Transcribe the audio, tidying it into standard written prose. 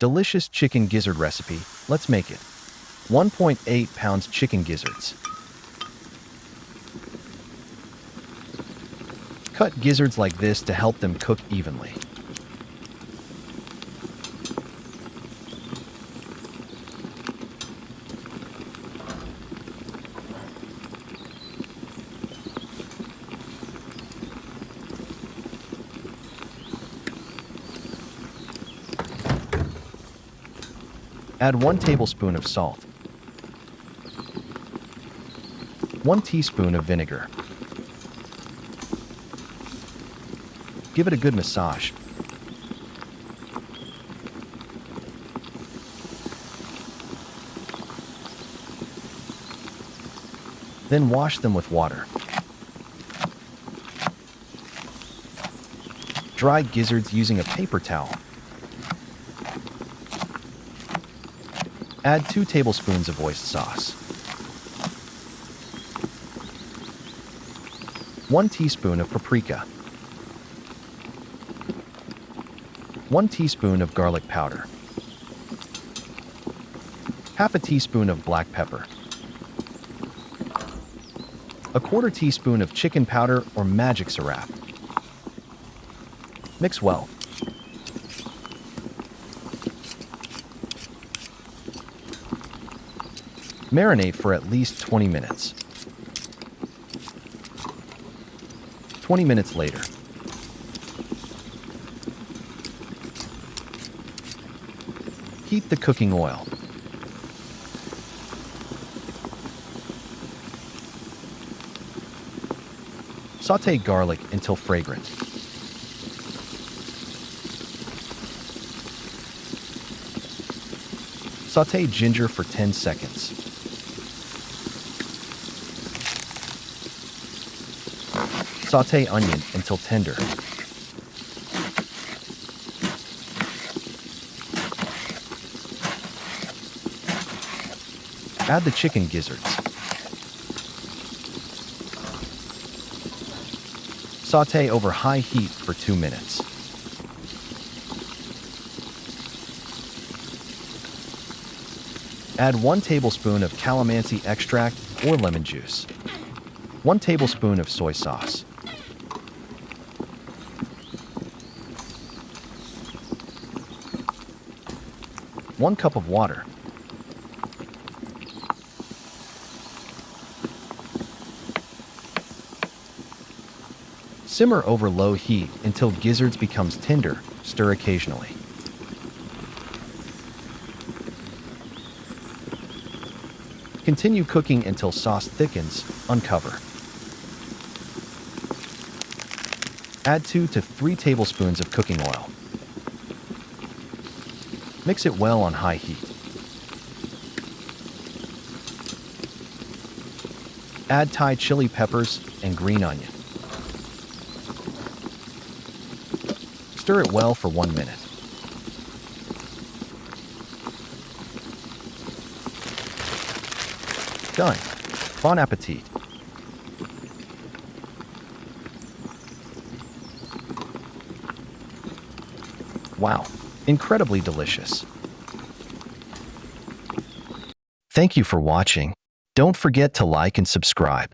Delicious chicken gizzard recipe. Let's make it. 1.8 pounds chicken gizzards. Cut gizzards like this to help them cook evenly. Add 1 tablespoon of salt, 1 teaspoon of vinegar. Give it a good massage. Then wash them with water. Dry gizzards using a paper towel. Add 2 tablespoons of oyster sauce, 1 teaspoon of paprika, 1 teaspoon of garlic powder, half a teaspoon of black pepper, a 1/4 teaspoon of chicken powder or magic sarap. Mix well. Marinate for at least 20 minutes. 20 minutes later. Heat the cooking oil. Sauté garlic until fragrant. Sauté ginger for 10 seconds. Sauté onion until tender. Add the chicken gizzards. Sauté over high heat for 2 minutes. Add 1 tablespoon of calamansi extract or lemon juice. 1 tablespoon of soy sauce. One cup of water. Simmer over low heat until gizzards becomes tender. Stir occasionally. Continue cooking until sauce thickens. Uncover. Add 2 to 3 tablespoons of cooking oil. Mix it well on high heat. Add Thai chili peppers and green onion. Stir it well for 1 minute. Done. Bon appetit. Wow, incredibly delicious. Thank you for watching. Don't forget to like and subscribe.